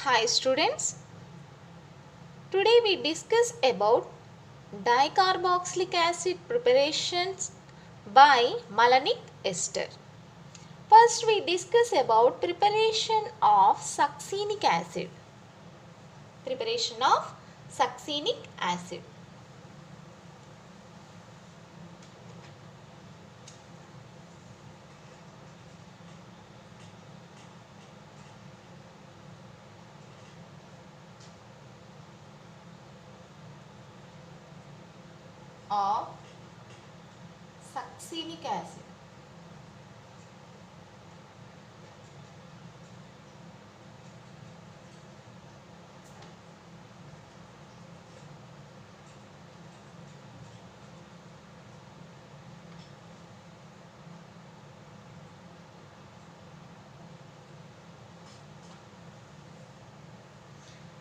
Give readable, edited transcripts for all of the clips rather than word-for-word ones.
Hi students, today we discuss about dicarboxylic acid preparations by malonic ester. First we discuss about preparation of succinic acid. Preparation of succinic acid. Of succinic acid.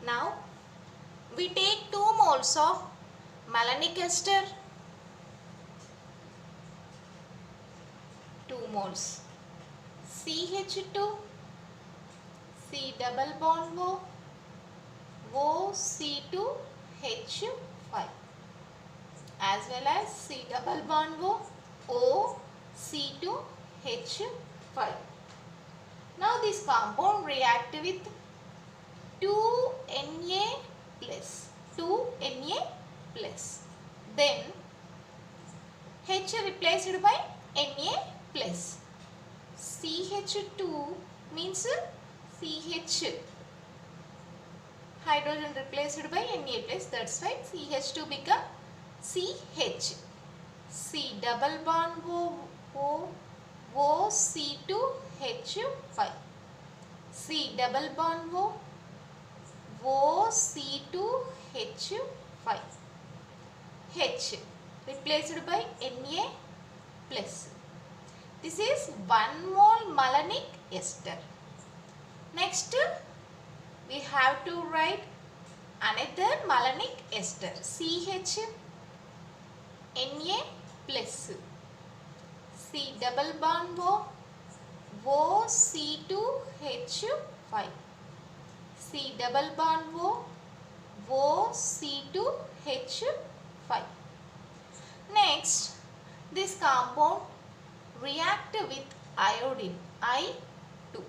Now we take 2 moles of malonic ester, 2 moles CH2, C double bond O, OC2H5 as well as C double bond O, OC2H5. Now this compound react with 2Na plus, 2Na plus. Then H replaced by Na plus. CH2 means CH. Hydrogen replaced by Na plus. That's why CH2 become CH. C double bond O, OC2H5. C double bond O, OC2H5. H replaced by Na plus. This is 1 mole malonic ester. Next we have to write another malonic ester, CH Na plus, C double bond O, OC2H5, C double bond O, OC2H5. Next, this compound react with iodine, I2.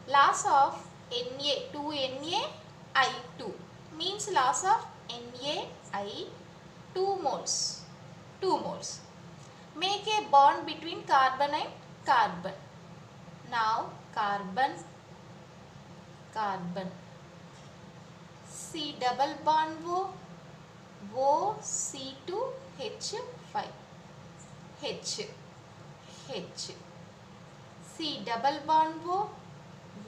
Loss of Na, 2Na, I2 means loss of NaI 2 moles. 2 moles. Make a bond between carbon and carbon. Now carbon, carbon. C double bond O, OC2H5. H, H. C double bond O,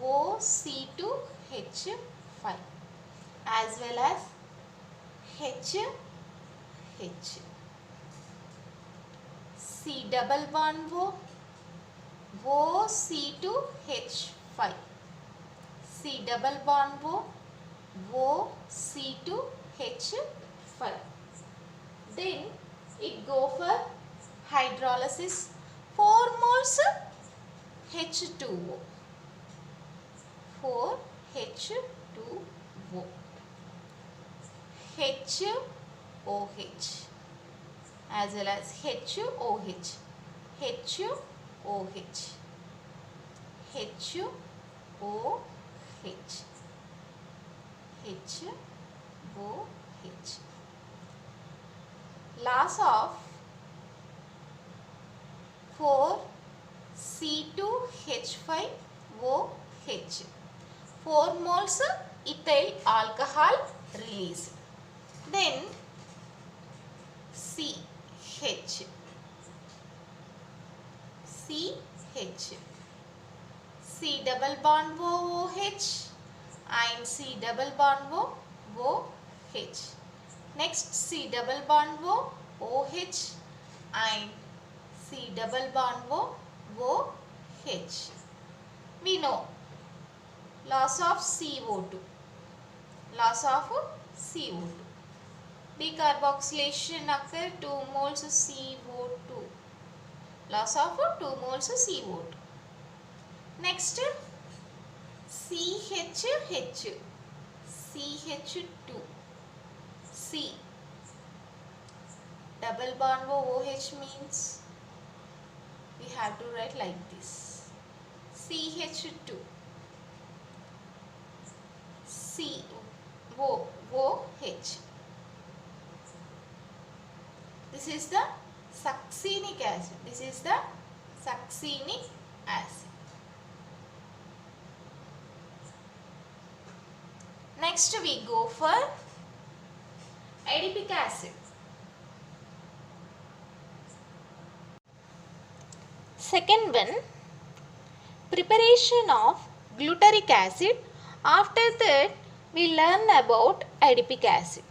OC2H5 as well as H, H. C double bond O, OC2H5. C double bond O, OC2H5. Then it go for hydrolysis. 4 moles H2O. 4 H2O. HOH as well as HOH. HOH. HOH. HOH. Loss of 4 C2H5OH. 4 moles ethyl alcohol release. Then CH. CH. C double bond OH and C double bond OH. Next C double bond OH and C double bond OH. We know loss of CO2. Loss of CO2. Decarboxylation occur 2 moles CO2. Loss of 2 moles CO2. Next CH, CH2, C. Double bond OH means we have to write like this. CH2, C, OH. This is the succinic acid. This is the succinic acid. Next we go for adipic acid. Second one, preparation of glutaric acid. After that we learn about adipic acid.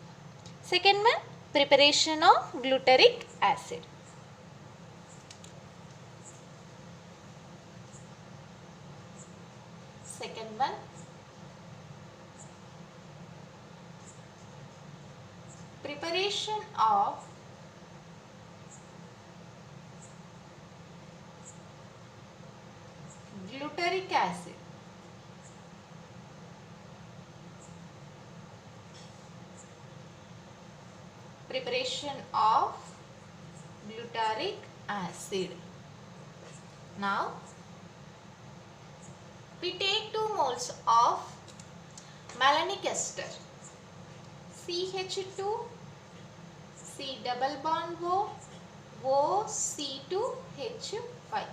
Second one, preparation of glutaric acid. Second one, preparation of glutaric acid. Preparation of glutaric acid. Now we take 2 moles of malonic ester, CH2, C double bond O, O C2H5,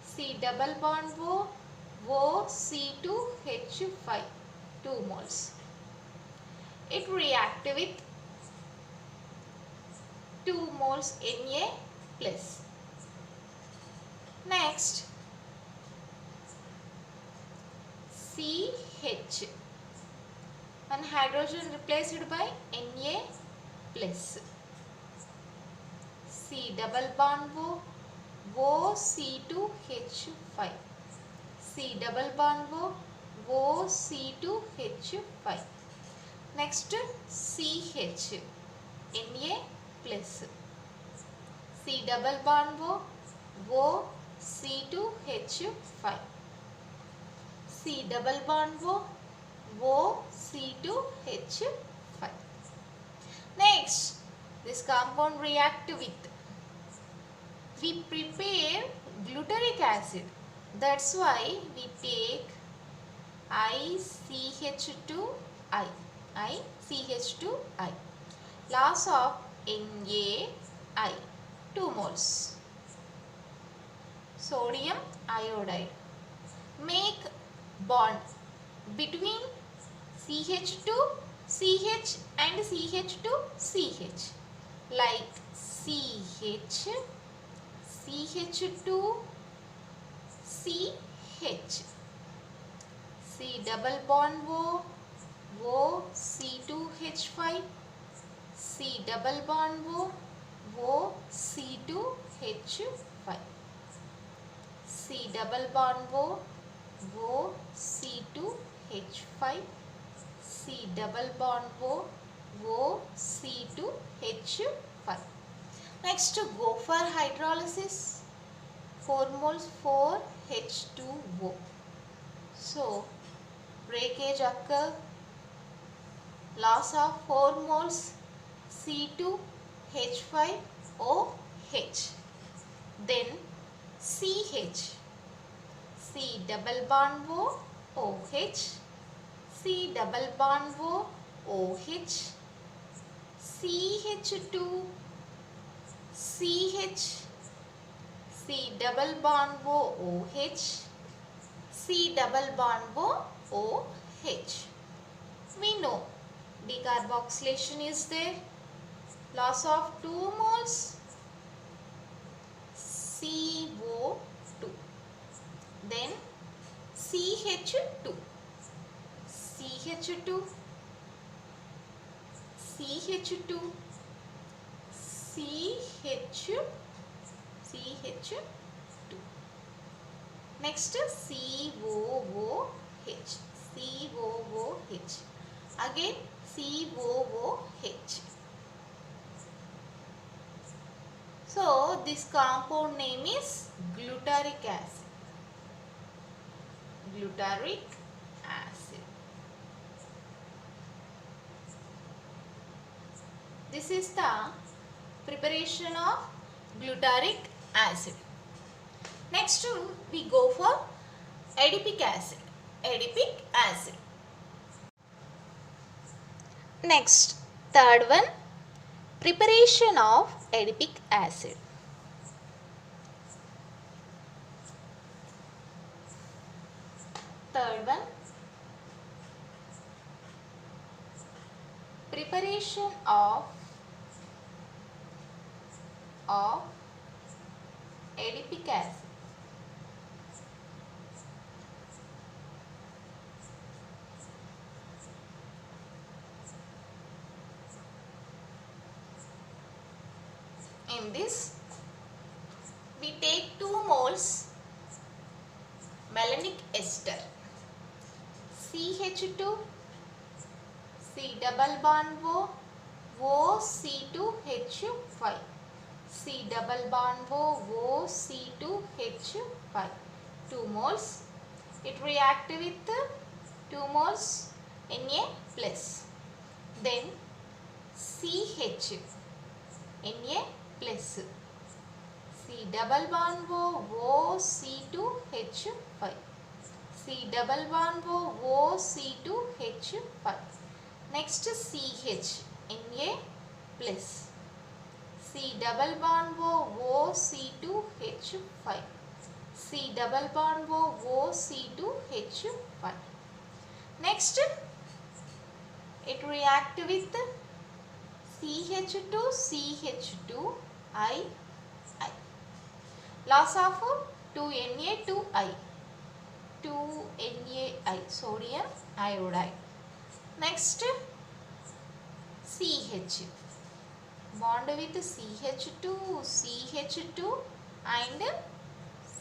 C double bond O, O C2H5, 2 moles. It react with 2 moles Na plus. Next, CH, one hydrogen replaced by Na plus. C double bond O, O C2H5, C double bond O, O C2H5. Next, CH, Na plus. C double bond O, O C2H5, C double bond O, O C2H5. Next, this compound react with, we prepare glutaric acid. That's why we take ICH2I, ICH2I. Loss of NaI, 2 moles. Sodium iodide. Make bond between CH2, CH and CH2, CH. Like CH, CH2, CH. C double bond O, O C2H5, C double bond O, O C2H5. C double bond O, O C2H5, C double bond O, O C2H5. Next, go for hydrolysis. 4 moles 4H2O. So, breakage occur. Loss of 4 moles C2H5OH. Then CH, C double bond O, OH, C double bond O, OH, CH2, CH, C double bond O, OH, C double bond O, OH. We know decarboxylation is there. Loss of 2 moles CO2. Then CH2, CH2, CH2, CH2. Next COOH, COOH. Again COOH. So this compound name is glutaric acid. glutaric acid. This is the preparation of glutaric acid. Next we go for adipic acid. Adipic acid. Next, third one, preparation of adipic acid. Third one, preparation of adipic acid. In this, we take 2 moles malonic ester, CH2, C double bond O, OC2H5, C double bond O, OC2H5, 2 moles. It react with 2 moles Na plus. Then CH, Na plus, C double bond O, OC2H5, C double bond O, OC2H5. Next CH, Na plus, C double bond O, OC2H5, C double bond O, OC2H5. Next, it react with CH2, CH2, I. Loss of 2Na, 2I. 2NaI, sodium iodide. Next, CH. Bond with CH2, CH2 and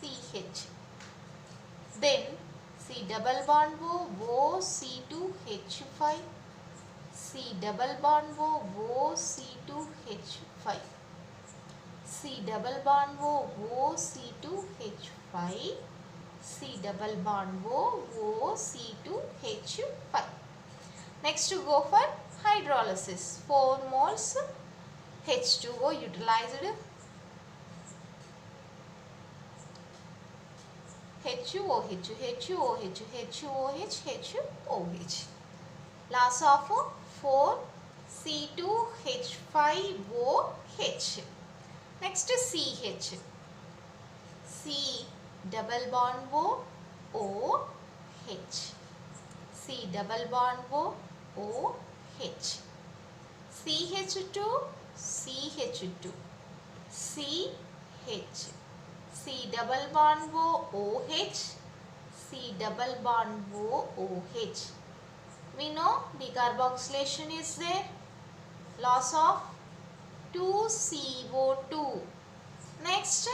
CH. Then C double bond O, OC2H5, C double bond O, OC2H5, C double bond O, OC2H5, C double bond O, OC2H5. Next to go for hydrolysis. 4 moles H2O utilized. HOH, HOH, HOH, HOH. Loss of 4 C2H5OH. Next CH. C double bond O, OH. C double bond O, OH. CH2, CH2. CH. C double bond O, OH. C double bond O, OH. We know decarboxylation is there. Loss of 2CO2. Next,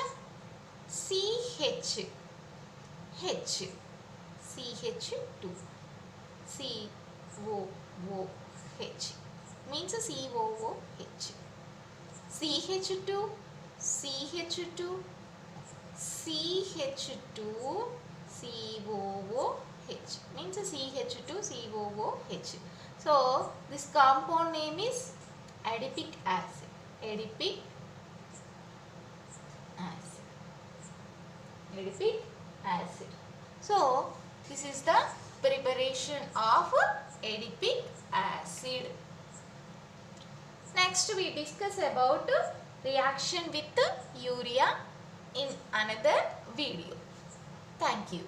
CH. H. CH2. COOH. Means COOH. CH2. CH2. CH2 COOH means CH2 COOH. So this compound name is adipic acid. Adipic acid. Adipic acid. So this is the preparation of adipic acid. Next we discuss about reaction with urea in another video. Thank you.